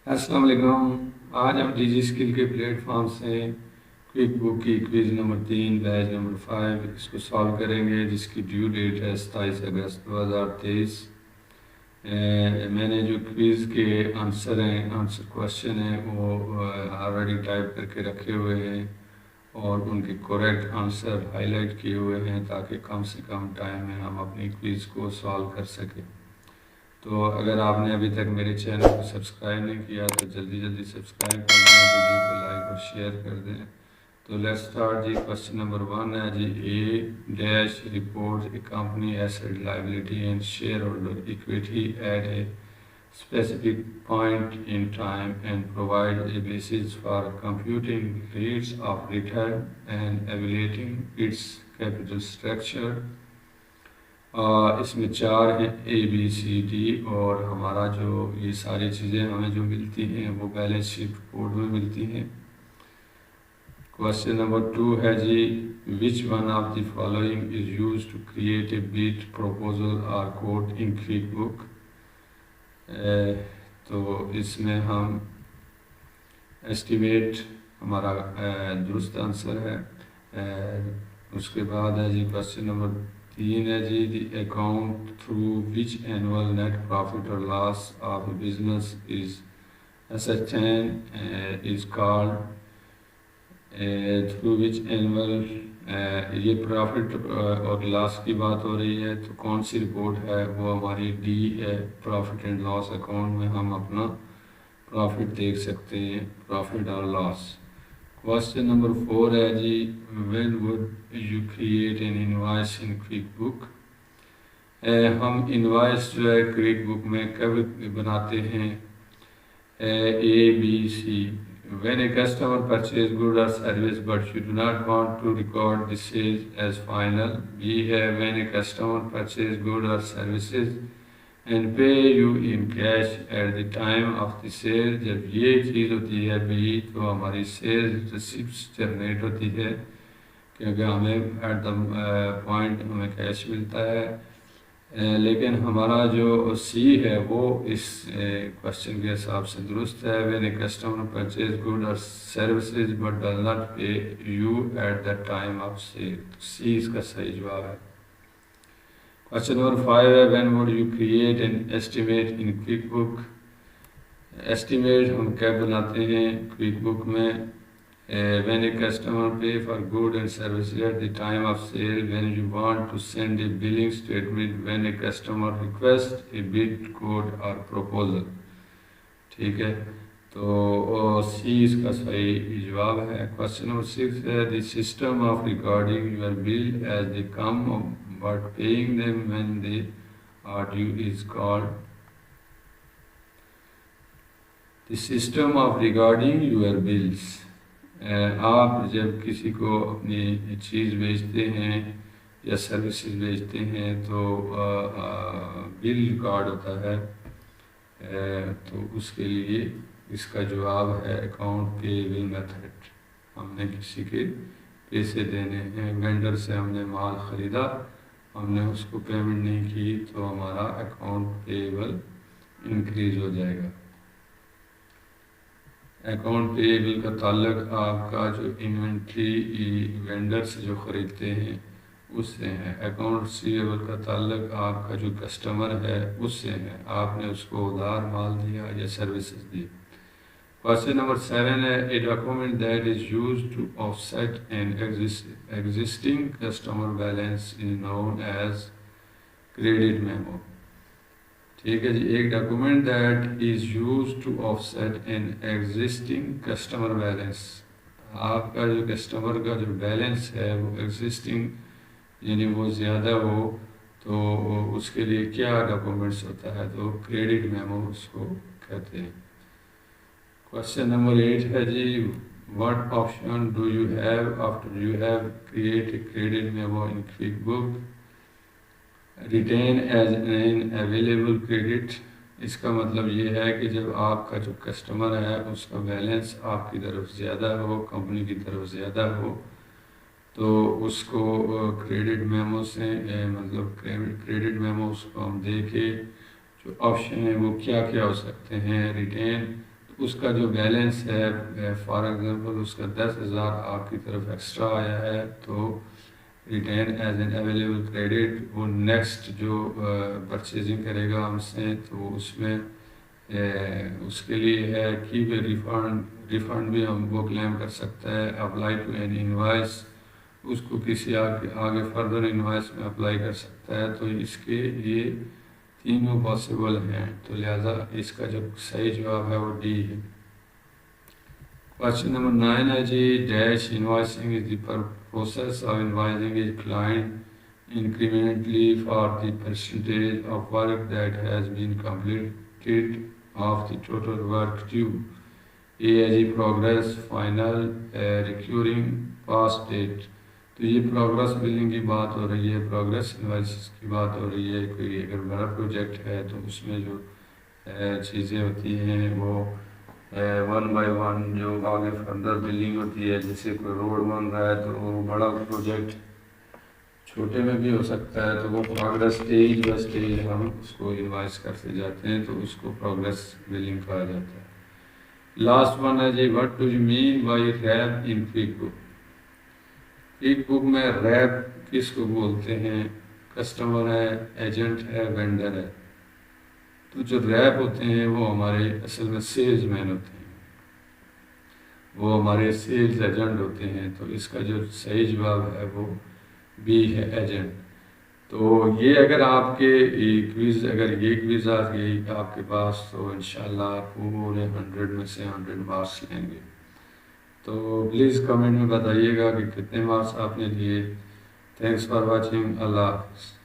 अस्सलाम वालेकुम। आज हम डिजी स्किल के प्लेटफॉर्म से क्विक बुक की क्विज़ नंबर 3 बैच नंबर 5 इसको सॉल्व करेंगे, जिसकी ड्यू डेट है 27 अगस्त 2023। मैंने जो क्विज़ के आंसर क्वेश्चन हैं वो ऑलरेडी टाइप करके रखे हुए हैं और उनके करेक्ट आंसर हाईलाइट किए हुए हैं, ताकि कम से कम टाइम में हम अपनी क्विज़ को सॉल्व कर सकें। तो अगर आपने अभी तक मेरे चैनल को सब्सक्राइब नहीं किया तो जल्दी जल्दी सब्सक्राइब कर दें, वीडियो को लाइक और शेयर कर दें। तो लेट्स स्टार्ट जी। क्वेश्चन नंबर 1 है जी, A dash report a company asset liability and share holder equity at a specific point in time and provide a basis for computing rates of return and evaluating its capital structure। इसमें 4 हैं A B C D, और हमारा जो ये सारी चीज़ें हमें जो मिलती हैं वो बैलेंस शीट रिपोर्ट में मिलती हैं। क्वेश्चन नंबर 2 है जी, which one of the following is use to create a bid proposal और कोट इन क्विक बुक। तो इसमें हम एस्टिमेट हमारा दुरुस्त आंसर है। उसके बाद है जी क्वेश्चन नंबर 3 है जी, the account through which annual net profit और loss of business is ascertained is called. Through which annual, ये प्रॉफिट और लॉस की बात हो रही है, तो कौन सी रिपोर्ट है वो हमारी डी है। प्रॉफिट एंड लॉस अकाउंट में हम अपना प्रॉफिट देख सकते हैं, प्रॉफिट और लॉस। क्वेश्चन नंबर 4 है जी, when would you create an invoice in quick book. हम इनवॉइस जो है क्विक बुक में कब बनाते हैं। A B C, when a customer purchase good or service but you do not want to record the sales as final। B है, when a customer purchase good or services and pay you in cash at the time of the sale। जब ये चीज़ होती है B, तो हमारी sales receipt generate होती है, क्योंकि हमें एट द पॉइंट हमें कैश मिलता है। लेकिन हमारा जो सी है वो इस क्वेश्चन के हिसाब से दुरुस्त है। When a customer purchase good और services but does not pay you at the time of sale. C इसका सही जवाब है। क्वेश्चन नंबर 5 है, when would you create an estimate in quick book. Estimate हम क्या बनाते हैं क्विक बुक में। when a customer pay for good and services at the time of sale, when you want to send a billing statement, when a customer requests a bid quote or proposal। ठीक है, तो सी इसका सही जवाब है। Question number 6 है, the system of recording your bill as they come but paying them when they are due is called. The system of recording your bills, आप जब किसी को अपनी चीज़ बेचते हैं या सर्विसेज बेचते हैं तो बिल रिकॉर्ड होता है। तो उसके लिए इसका जवाब है अकाउंट पेएबल मेथड। हमने किसी के पैसे देने हैं, वेंडर से हमने माल ख़रीदा, हमने उसको पेमेंट नहीं की, तो हमारा अकाउंट पेएबल इंक्रीज हो जाएगा। अकाउंट पेएबल का ताल्लुक आपका जो इन्वेंट्री वेंडर से जो ख़रीदते हैं उससे है। अकाउंट रिसीवेबल का ताल्लुक आपका जो कस्टमर है उससे है, आपने उसको उधार माल दिया या सर्विसेज दी। क्वेश्चन नंबर 7 है, a document that is used to offset an existing customer balance is known as credit memo. ठीक है जी, एक document that is use to offset an existing customer balance. आपका जो कस्टमर का जो बैलेंस है वो एग्जिस्टिंग यानी वो ज़्यादा हो, तो उसके लिए क्या डॉक्यूमेंट्स होता है, तो क्रेडिट मेमो उसको कहते हैं। क्वेश्चन नंबर 8 है जी, what option do you have after you have create a credit memo in quick book. Retain as an available credit, इसका मतलब ये है कि जब आपका जो कस्टमर है उसका बैलेंस आपकी तरफ ज़्यादा हो, कंपनी की तरफ ज़्यादा हो, तो उसको क्रेडिट मेमो से मतलब क्रेडिट मेमो उसको हम दे के जो ऑप्शन है वो क्या क्या हो सकते हैं रिटेन, तो उसका जो बैलेंस है फॉर एग्जांपल उसका 10,000 आपकी तरफ एक्स्ट्रा आया है, तो retain as an available credit, वो नेक्स्ट जो परचेजिंग करेगा हमसे तो उसमें उसके लिए है कि वे रिफंड रिफंड भी हम वो क्लेम कर सकता है। अप्लाई टू एन इनवाइस, उसको किसी आगे आगे फर्दर इनवाइस में अप्लाई कर सकता है। तो इसके ये तीनों पॉसिबल हैं, तो लिहाजा इसका जो सही जवाब है वो डी है। क्वेश्चन नंबर 9 है जी, dash invoicing is the process of invoicing a client incrementally for the percentage of work that has been completed of the total work due. A है जी progress, final, recurring, past date. तो ये progress billing की बात हो रही है, progress invoices की बात हो रही है। कोई अगर बड़ा प्रोजेक्ट है तो उसमें जो चीज़ें होती हैं वो वन बाय वन जो आगे फर्दर बिलिंग होती है। जैसे कोई रोड बन रहा है तो वो बड़ा प्रोजेक्ट छोटे में भी हो सकता है, तो वो प्रोग्रेस स्टेज बाय स्टेज हम उसको इनवाइस करते जाते हैं, तो उसको प्रोग्रेस बिलिंग कहा जाता है। लास्ट वन है जी, what do you mean by wrap in quick book. Quick book में रैप किसको बोलते हैं? कस्टमर है, एजेंट है, वेंडर है। तो जो रैप होते हैं वो हमारे असल में सेल्स मैन होते हैं, वो हमारे सेल्स एजेंट होते हैं। तो इसका जो सही जवाब है वो बी है, एजेंट। तो ये अगर आपके क्विज़ अगर ये क्विज़ आ गई आपके पास तो इंशाल्लाह आप पूरे 100 में से 100 मार्क्स लेंगे। तो प्लीज़ कमेंट में बताइएगा कि कितने मार्क्स आपने लिए। Thanks for watching. अल्लाह हाफ़िज़।